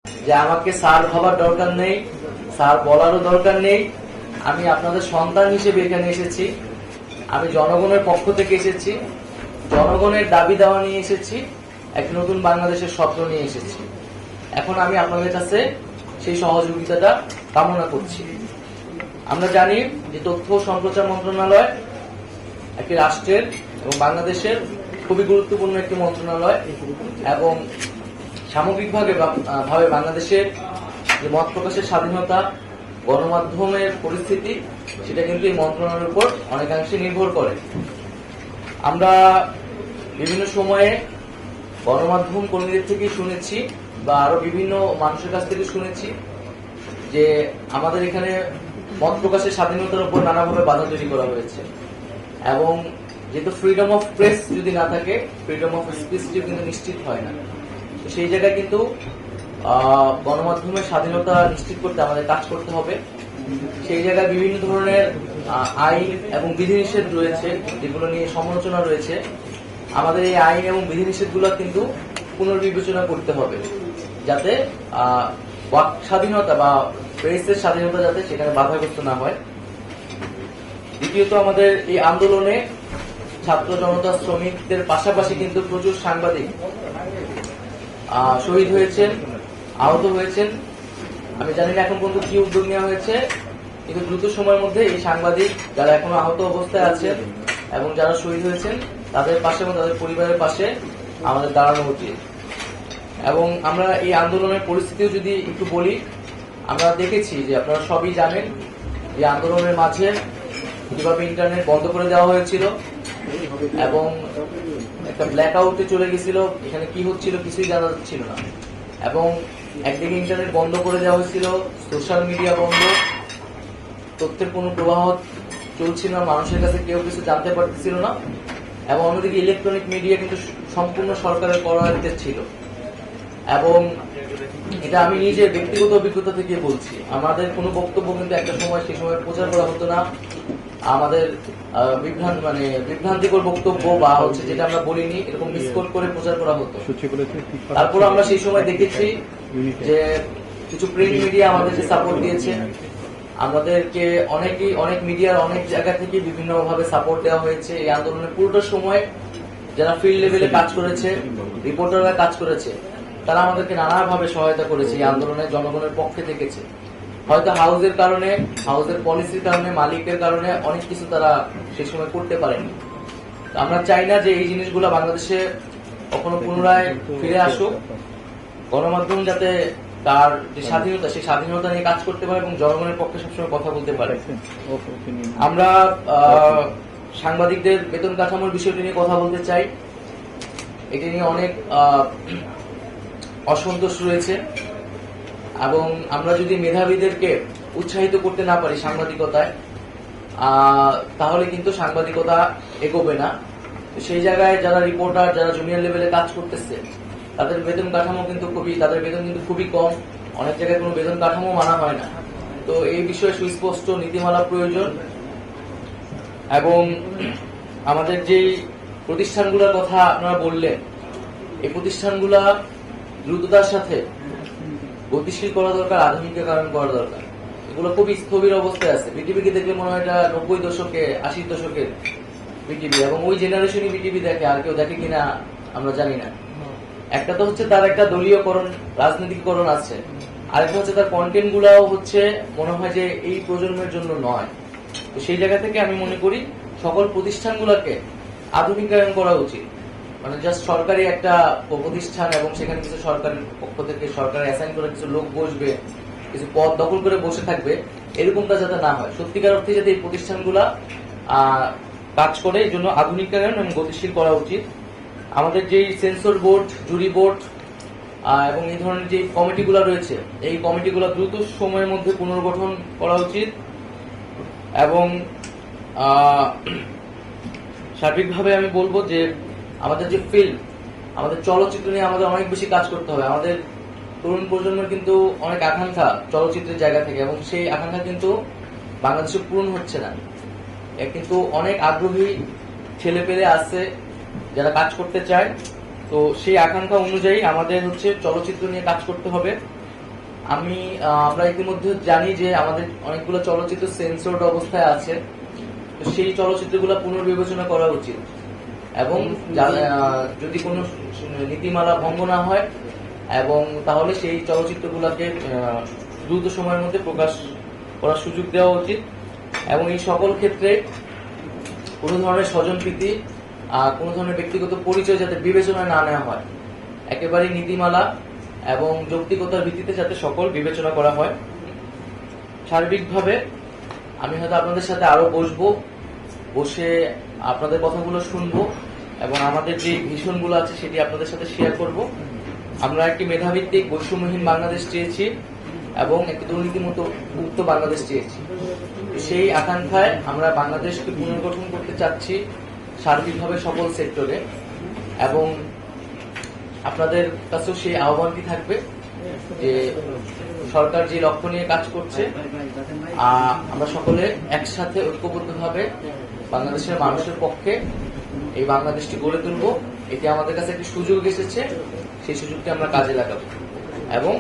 যে আমাকে স্যার ভাবার দরকার নেই, স্যার বলারও দরকার নেই। আমি আপনাদের সন্তান হিসেবে এখানে এসেছি, আমি জনগণের পক্ষ থেকে এসেছি, জনগণের দাবি দেওয়া নিয়ে এসেছি, এক নতুন বাংলাদেশের স্বপ্ন নিয়ে এসেছি। এখন আমি আপনাদের কাছে সেই সহযোগিতাটা কামনা করছি। আমরা জানি যে তথ্য ও সম্প্রচার মন্ত্রণালয় একটি রাষ্ট্রের এবং বাংলাদেশের খুবই গুরুত্বপূর্ণ একটি মন্ত্রণালয়, এবং সামগ্রিকভাবে বাংলাদেশের যে মত প্রকাশের স্বাধীনতা, গণমাধ্যমের পরিস্থিতি, সেটা কিন্তু এই মন্ত্রণালয়ের উপর অনেকাংশে নির্ভর করে। আমরা বিভিন্ন সময়ে গণমাধ্যম কর্মীদের থেকে শুনেছি বা আরো বিভিন্ন মানুষের কাছ থেকে শুনেছি যে আমাদের এখানে মত প্রকাশের স্বাধীনতার উপর নানাভাবে বাধা তৈরি করা হয়েছে, এবং যেহেতু ফ্রিডম অফ প্রেস যদি না থাকে, ফ্রিডম অফ স্পিচটি কিন্তু নিশ্চিত হয় না। সেই জায়গায় কিন্তু গণমাধ্যমের স্বাধীনতা নিশ্চিত করতে আমাদের কাজ করতে হবে। সেই জায়গায় বিভিন্ন ধরনের আইন এবং বিধিনিষেধ রয়েছে, যেগুলো নিয়ে সমালোচনা রয়েছে। আমাদের এই আইন এবং বিধিনিষেধগুলো কিন্তু পুনর্বিবেচনা করতে হবে, যাতে বাক স্বাধীনতা বা প্রেসের স্বাধীনতা যাতে সেখানে বাধাগ্রস্ত না হয়। দ্বিতীয়ত, আমাদের এই আন্দোলনে ছাত্র জনতা, শ্রমিকদের পাশাপাশি কিন্তু প্রচুর সাংবাদিক শহীদ হয়েছেন, আহত হয়েছেন। আমি জানি না এখন পর্যন্ত কি উদ্যোগ নেওয়া হয়েছে, কিন্তু দ্রুত সময়ের মধ্যে এই সাংবাদিক যারা এখনো আহত অবস্থায় আছেন এবং যারা শহীদ হয়েছেন তাদের পাশে এবং তাদের পরিবারের পাশে আমাদের দাঁড়ানো উচিত। এবং আমরা এই আন্দোলনের পরিস্থিতিও যদি একটু বলি, আমরা দেখেছি যে আপনারা সবই জানেন যে আন্দোলনের মাঝে কিভাবে ইন্টারনেট বন্ধ করে দেওয়া হয়েছিল এবং একটা ব্ল্যাক আউটে চলে গেছিল, এখানে কি হচ্ছিল কিছুই জানা যাচ্ছিল না। এবং একদিকে ইন্টারনেট বন্ধ করে দেওয়া হয়েছিল, সোশ্যাল মিডিয়া বন্ধ, তথ্যের কোনো প্রবাহ চলছিল না, মানুষের কাছে কেউ কিছু জানতে পারতেছিল না। এবং অন্যদিকে ইলেকট্রনিক মিডিয়া কিন্তু সম্পূর্ণ সরকারের করায়ত্তে ছিল। এবং এটা আমি নিজে ব্যক্তিগত অভিজ্ঞতা থেকে বলছি, আমাদের কোনো বক্তব্য কিন্তু একটা সময় সেই সময় প্রচার করা হতো না। আমাদের বিভ্রান্তিকর বক্তব্য বা হচ্ছে যেটা আমরা বলিনি এরকম মিসকোট করে প্রচার করা হতো। তারপর আমরা সেই সময় দেখেছি যে কিছু প্রিন্ট মিডিয়া আমাদেরকে সাপোর্ট দিয়েছে, আমাদেরকে অনেক মিডিয়ার অনেক জায়গা থেকে বিভিন্ন ভাবে সাপোর্ট দেওয়া হয়েছে। এই আন্দোলনের পুরোটা সময় যারা ফিল্ড লেভেলে কাজ করেছে, রিপোর্টাররা কাজ করেছে, তারা আমাদেরকে নানাভাবে সহায়তা করেছে, এই আন্দোলনে জনগণের পক্ষে থেকেছে। হয়তো হাউজের কারণে, হাউজের পলিসির কারণে, মালিকের কারণে অনেক কিছু তারা সেই সময় করতে পারেনি। আমরা চাই না যে এই জিনিসগুলো বাংলাদেশে কখনো পুনরায় ফিরে আসুক। গণমাধ্যম যাতে তার যে স্বাধীনতা, সেই স্বাধীনতা নিয়ে কাজ করতে পারে এবং জনগণের পক্ষে সবসময় কথা বলতে পারে। আমরা সাংবাদিকদের বেতন কাঠামোর বিষয়টি নিয়ে কথা বলতে চাই। এটি নিয়ে অনেক অসন্তোষ রয়েছে, এবং আমরা যদি মেধাবীদেরকে উৎসাহিত করতে না পারি সাংবাদিকতায়, তাহলে কিন্তু সাংবাদিকতা এগোবে না। সেই জায়গায় যারা রিপোর্টার, যারা জুনিয়র লেভেলে কাজ করতেছে, তাদের বেতন কাঠামো কিন্তু খুবই কম। অনেক জায়গায় কোনো বেতন কাঠামো মানা হয় না। তো এই বিষয়ে সুস্পষ্ট নীতিমালা প্রয়োজন। এবং আমাদের যে প্রতিষ্ঠানগুলোর কথা আপনারা বললেন, এই প্রতিষ্ঠানগুলা দ্রুততার সাথে গতিশীল করা দরকার, আধুনিকীকরণ করা দরকার। এগুলো খুবই স্থবির অবস্থায় আছে। বিটিভিকে দেখলে মনে হয় এটা 90 দশকে, 80 দশকের বিটিভি, এবং ওই জেনারেশনই বিটিভি দেখে, আর কেউ দেখে কিনা আমরা জানি না। একটা তো হচ্ছে তার একটা দলীয়করণ, রাজনৈতিককরণ আছে, আরেকটা হচ্ছে তার কন্টেন্ট গুলাও হচ্ছে মনে হয় যে এই প্রজন্মের জন্য নয়। তো সেই জায়গা থেকে আমি মনে করি সকল প্রতিষ্ঠানগুলোকে আধুনিকায়ন করা উচিত। মানে জাস্ট সরকারি একটা প্রতিষ্ঠান এবং সেখানে কিছু সরকারের পক্ষ থেকে সরকার অ্যাসাইন করে কিছু লোক বসবে, কিছু পদ দখল করে বসে থাকবে, এরকমটা যাতে না হয়। সত্যিকার অর্থে যাতে এই প্রতিষ্ঠানগুলা কাজ করে, এই জন্য আধুনিকায়ন এবং গতিশীল করা উচিত। আমাদের যেই সেন্সর বোর্ড, জুরি বোর্ড এবং এই ধরনের যে কমিটিগুলো রয়েছে, এই কমিটিগুলো দ্রুত সময়ের মধ্যে পুনর্গঠন করা উচিত। এবং সার্বিকভাবে আমি বলবো যে আমাদের যে ফিল্ম, আমাদের চলচ্চিত্র নিয়ে আমাদের অনেক বেশি কাজ করতে হবে। আমাদের তরুণ প্রজন্মের কিন্তু অনেক আকাঙ্ক্ষা চলচ্চিত্রের জায়গা থেকে, এবং সেই আকাঙ্ক্ষা কিন্তু বাংলাদেশে পূরণ হচ্ছে না। কিন্তু অনেক আগ্রহী ছেলে পেলে আছে যারা কাজ করতে চায়। তো সেই আকাঙ্ক্ষা অনুযায়ী আমাদের হচ্ছে চলচ্চিত্র নিয়ে কাজ করতে হবে। আমরা ইতিমধ্যে জানি যে আমাদের অনেকগুলো চলচ্চিত্র সেন্সরড অবস্থায় আছে, তো সেই চলচ্চিত্রগুলো পুনর্বিবেচনা করা উচিত এবং যদি কোনো নীতিমালা ভঙ্গ না হয় এবং তাহলে সেই চলচ্চিত্রগুলোকে দ্রুত সময়ের মধ্যে প্রকাশ করার সুযোগ দেওয়া উচিত এবং এই সকল ক্ষেত্রে কোনো ধরনের স্বজনপ্রীতি কোনো ধরনের ব্যক্তিগত পরিচয় যাতে বিবেচনায় না নেওয়া হয়, একেবারে নীতিমালা এবং যৌক্তিকতার ভিত্তিতে যাতে সকল বিবেচনা করা হয়। সার্বিকভাবে আমি হয়তো আপনাদের সাথে আরো বসে আপনাদের কথাগুলো শুনবো এবং আমাদের যে ভিশনগুলো আছে সেটি আপনাদের সাথে শেয়ার করব। আমরা একটি মেধাভিত্তিক বৈষম্যহীন বাংলাদেশ চেয়েছি এবং একটি দুর্নীতিমুক্ত বাংলাদেশ চেয়েছি। সেই আকাঙ্ক্ষায় আমরা বাংলাদেশকে পুনর্গঠন করতে চাচ্ছি সার্বিকভাবে সকল সেক্টরে, এবং আপনাদের কাছেও সেই আহ্বানটি থাকবে যে সরকার যে লক্ষ্য নিয়ে কাজ করছে আমরা সকলে একসাথে ঐক্যবদ্ধভাবে বাংলাদেশের মানুষের পক্ষে এই বাংলাদেশটি গড়ে তুলব। এটি আমাদের কাছে একটি সুযোগ এসেছে, সেই সুযোগটি আমরা কাজে লাগাবো এবং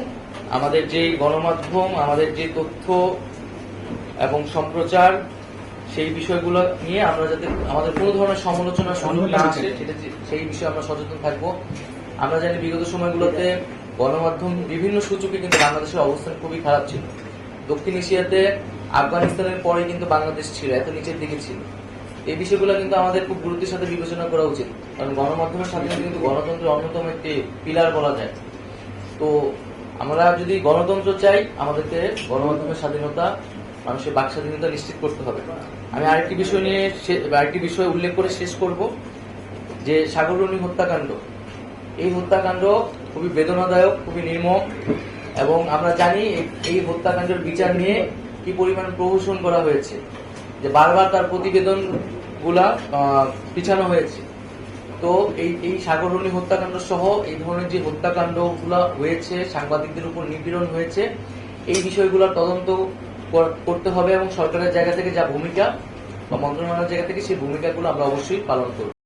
আমাদের যে গণমাধ্যম, আমাদের যে তথ্য এবং সম্প্রচার, সেই বিষয়গুলো নিয়ে আমরা যাতে আমাদের কোনো ধরনের সমালোচনার সুযোগ না আসে সেই বিষয়ে আমরা সচেতন থাকবো। আমরা জানি বিগত সময়গুলোতে গণমাধ্যম বিভিন্ন সূচকে কিন্তু বাংলাদেশের অবস্থান খুবই খারাপ ছিল। দক্ষিণ এশিয়াতে আফগানিস্তানের পরে কিন্তু বাংলাদেশ ছিল, এত নিচের দিকে ছিল। এই বিষয়গুলো কিন্তু আমাদের খুব গুরুত্বের সাথে বিবেচনা করা উচিত, কারণ গণমাধ্যমের স্বাধীনতা কিন্তু গণতন্ত্রের অন্যতম একটি পিলার বলা যায়। তো আমরা যদি গণতন্ত্র চাই, আমাদেরকে গণমাধ্যমের স্বাধীনতা, মানুষের বাক স্বাধীনতা নিশ্চিত করতে হবে। আমি আরেকটি বিষয় উল্লেখ করে শেষ করব যে সাগররণী হত্যাকাণ্ড, এই হত্যাকাণ্ড খুবই বেদনাদায়ক, খুবই নির্মম, এবং আমরা জানি এই হত্যাকাণ্ডের বিচার নিয়ে কি পরিমাণ প্রহসন করা হয়েছে, যে বারবার তার প্রতিবেদন গুলা পিছানো হয়েছে। তো এই সাগররণী হত্যাকাণ্ড সহ এই ধরনের যে হত্যাকাণ্ড গুলা হয়েছে, সাংবাদিকদের উপর নিপীড়ন হয়েছে, এই বিষয়গুলোর তদন্ত করতে হবে এবং সরকারের জায়গা থেকে যা ভূমিকা বা মন্ত্রণালয়ের জায়গা থেকে সেই ভূমিকাগুলো আমরা অবশ্যই পালন করব।